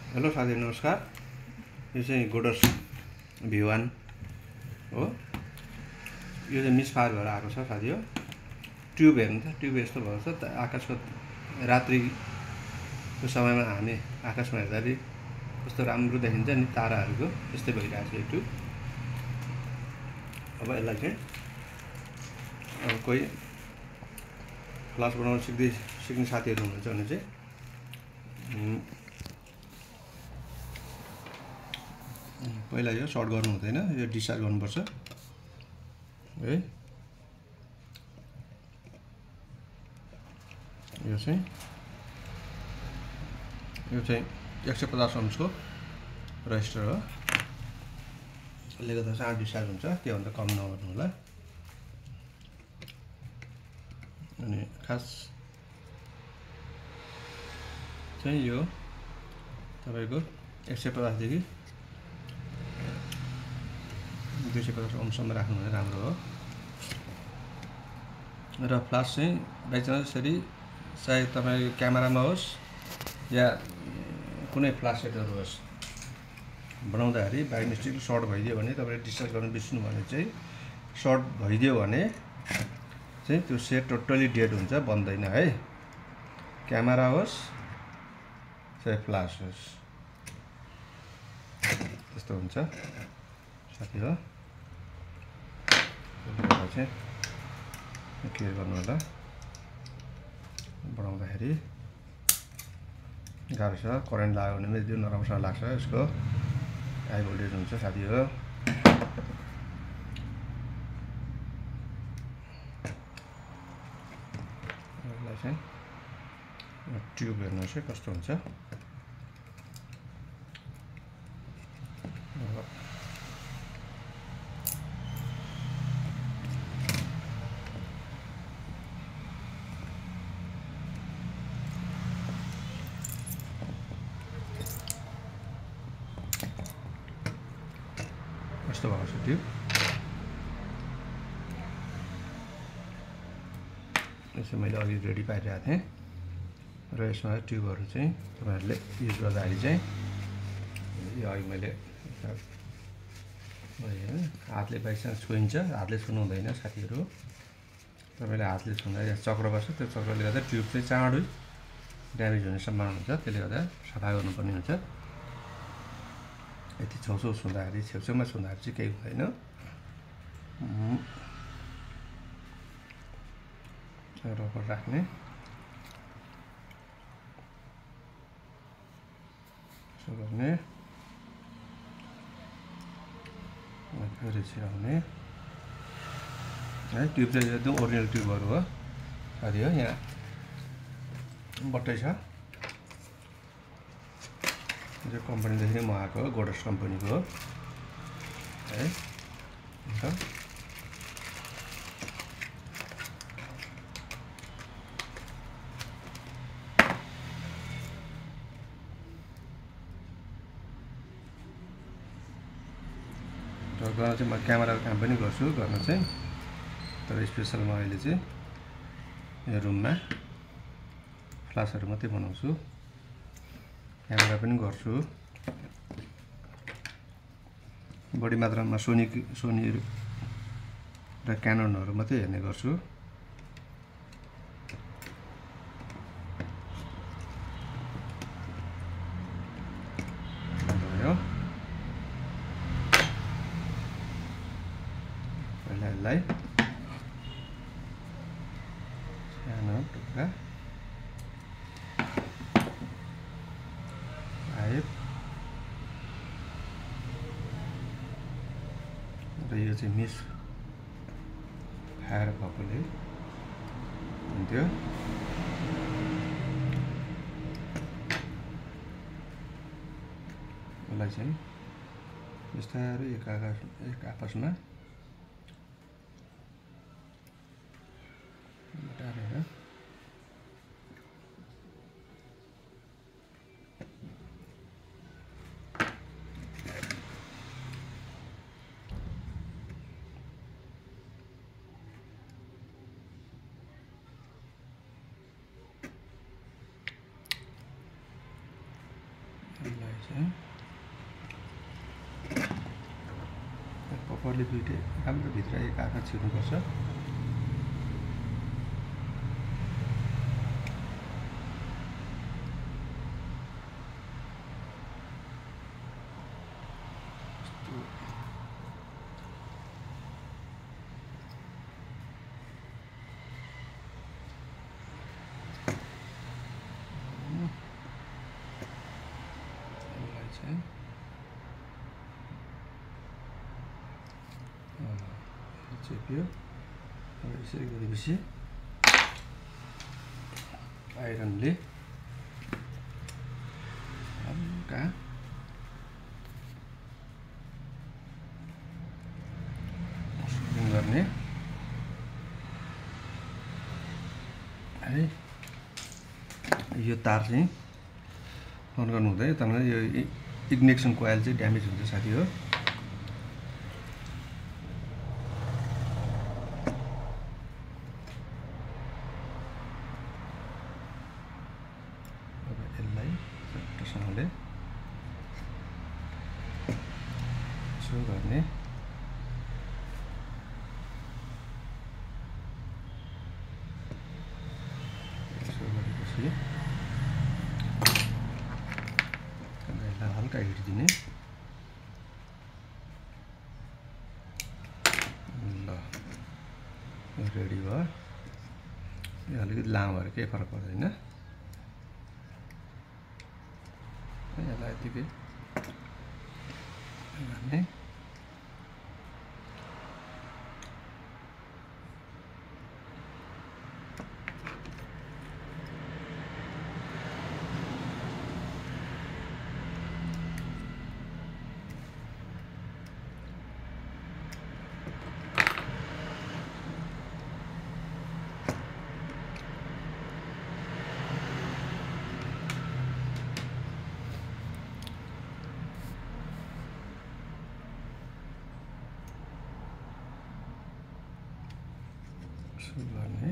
Hello साथी नमस्कार। यो चाहिँ गोडर्स V1 हो। यो चाहिँ मिसफायर भएर आएको छ साथी हो। ट्युब हेर्नु त, ट्युब यस्तो भएको छ आकाशको रात्रिको समयमा हामी आकाशमा हेर्दाखेरि कस्तो राम्रो देखिन्छ नि ताराहरूको, त्यस्तै भइरहेको छ यो ट्युब। अब यसलाई चाहिँ अब कोही फ्लास बनाउन सिक्ने साथीहरू हुनुहुन्छ भने चाहिँ पहिला यो सर्ट गर्नु हुँदैन, यो डिस्चार्ज गर्नुपर्छ है। यो चाहिँ 150 ओम्सको रेजिस्टर हो। यसले गर्दा चाहिँ डिस्चार्ज हुन्छ, त्योभन्दा कम नगर्नु होला। अनि खास चाहिँ यो तपाईको 150 देखि 250 ओमसम्म राख्नु भने राम्रो हो। र फ्लास चाहिँ बाइचान्स यसरी चाहे तपाईँ क्यामेरामा होस् या कुनै फ्लास सेटहरू होस्, बनाउँदाखेरि बाई मिस्टेकली सर्ट भइदियो भने तपाईँले डिस्चार्ज गर्न बिर्सिनु भने चाहिँ सर्ट भइदियो भने चाहिँ त्यो सेट टोटली डेड हुन्छ, बन्दैन है। क्यामेरा होस् चाहे फ्लास होस् त्यस्तो हुन्छ साथी हो। चाहिँ क्लियर गर्नु होला, बनाउँदाखेरि गाह्रो छ। करेन्ट लाग्यो भने पनि त्यो नराम्रोसँग लाग्छ। यसको हाई भोल्टेज हुन्छ साथी हो। यसलाई चाहिँ ट्युब हेर्नुहोस् है कस्तो हुन्छ। यस्तो भएको छ ट्युब। यसो मैले अघि रेडी पारिरहेको थिएँ र यसमा ट्युबहरू चाहिँ तपाईँहरूले युज गर्दाखेरि चाहिँ यो अघि मैले हातले बाइचान्स छुइन्छ, हातले छुनु हुँदैन साथीहरू। तपाईँले हातले छुँदा यहाँ चक्र बस्छ, त्यो चक्रले गर्दा ट्युब चाहिँ चाँडै ड्यामेज हुने सम्भावना हुन्छ। त्यसले गर्दा सफा गर्नुपर्ने हुन्छ। यति छेउछेउ छुँदाखेरि, छेउछेउमा छुँदाखेरि चाहिँ केही हुँदैन। रबर राख्ने यसो गर्ने, फेरि छिराउने है। ट्युब चाहिँ एकदम ओरिजिनल ट्युबहरू हो साथी हो। यहाँ बट्टै छ, यो कम्पनीदेखि नै मगाएको हो, गोडर्स कम्पनीको हो है। र गर्न चाहिँ म क्यामेराको काम पनि गर्छु गर्न चाहिँ, तर स्पेसल म अहिले चाहिँ यो रुममा फ्लासहरू मात्रै बनाउँछु। क्यामेरा पनि गर्छु, बढी मात्रामा सोनी र क्याननहरू मात्रै हेर्ने गर्छु। पहिला यसलाई सानो टुक्रा पाइप र यो चाहिँ मिस फायर भएकोले हुन्थ्यो। यसलाई चाहिँ बिस्तारै एक आपसमा टारेर यसलाई चाहिँ प्रपरली दुईटै राम्रो भित्र एक आकार छिर्नुपर्छ। चेप्यो। अब यसरी गरेपछि आइरनले हल्का सुलिङ गर्ने है। यो तार चाहिँ अन गर्नु हुँदैन, तर यो इग्निसन कोइल चाहिँ ड्यामेज हुन्छ साथी हो। यसलाई चट्टसँगले यसो गर्ने। यसो गरेपछि यसलाई हल्का हिट दिने। ल रेडी भयो। यो अलिकति लामो भएर केही फरक पर्दैन। यसलाई यतिकै गर्ने। गर्ने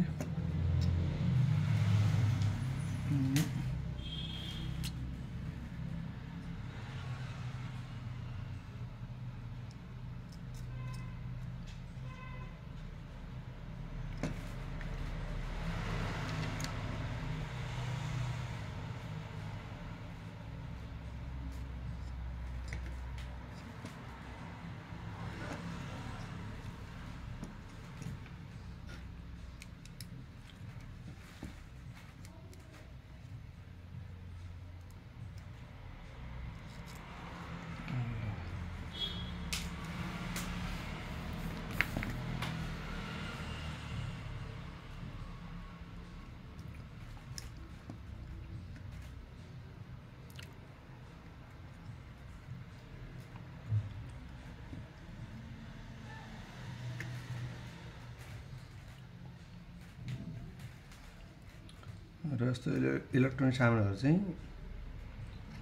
र यस्तो इलेक्ट्रोनिक सामानहरू चाहिँ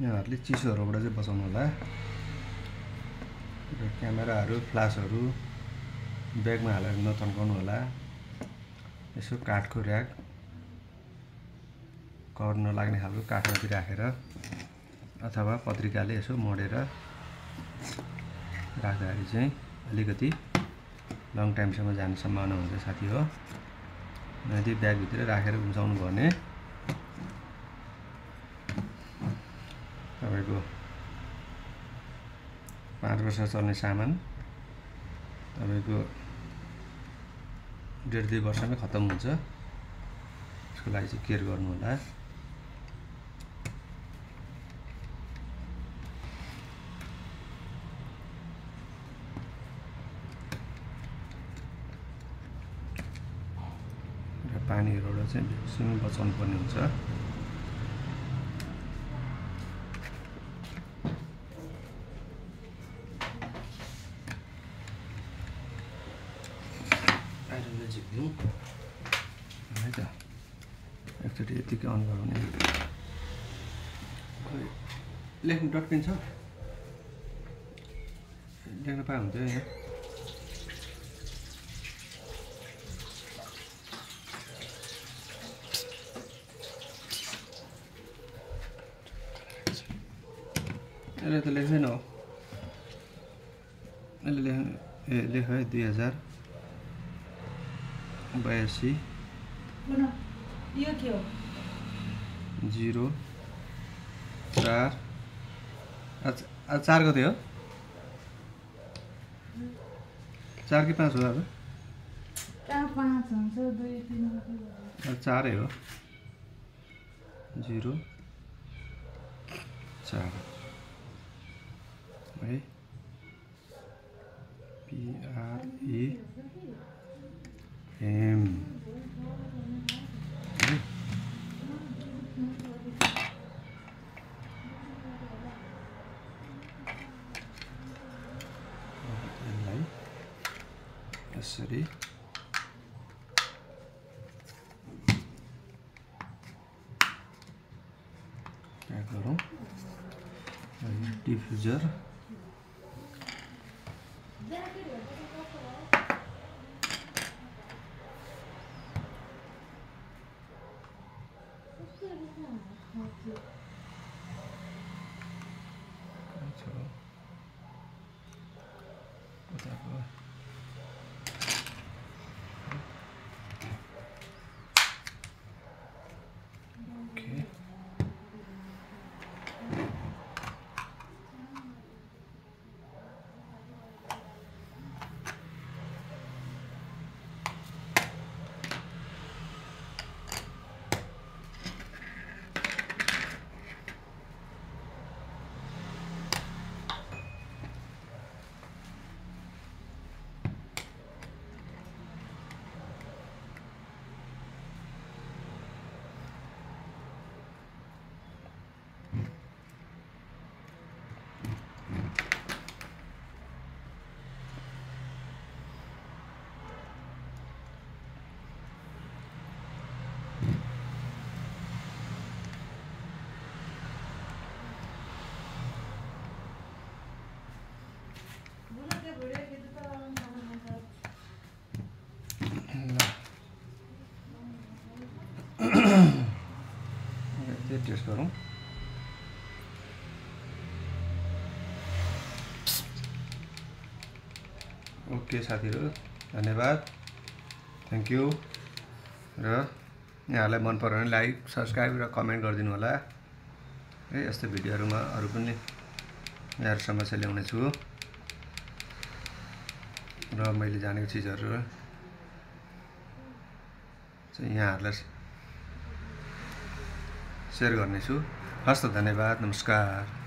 यहाँहरूले चिसोहरूबाट चाहिँ बचाउनु होला। क्यामेराहरू, फ्लासहरू ब्यागमा हालेर नतन्काउनु होला। यसो काठको र्याक, कभर नलाग्ने खालको काठमाथि राखेर अथवा पत्रिकाले यसो मोडेर राख्दाखेरि चाहिँ अलिकति लङ टाइमसम्म जाने सम्भावना हुन्छ साथी हो। यदि ब्यागभित्र राखेर घुम्साउनु भयो भने तपाईँको 5 वर्ष चल्ने सामान तपाईँको 1.5-2 वर्षमै खत्तम हुन्छ। यसको लागि चाहिँ केयर गर्नु होला। र पानीहरूबाट चाहिँ बेसी बचाउनु पर्ने हुन्छ। झिक्नु है त। एकचोटि यतिकै अन गराउने। लेख्नु डटपेन छ, लेख्न पाए हुन्थ्यो यहाँ। यसले त लेख्दैन हो यसले लेख है 2082 यो के हो 04 आज 4 गते हो 4 कि 5 हो अब कहाँ 5 हुन्छ 2 3 अब 4 हो 04 है PREM यसरी प्याक गरौँ डिफ्युजर टेस्ट गरौँ ओके साथीहरु धन्यवाद थ्यांक यू र यहाँहरुलाई मन पर्यो भने लाइक सब्स्क्राइब र कमेन्ट गरिदिनु होला है यस्तो भिडियोहरुमा अरु पनि यहाँहरु समस्या ल्याउने छु र मैले जानेको चीजहरु चाहिँ यहाँहरुलाई शेयर गर्ने छु हस्त धन्यवाद नमस्कार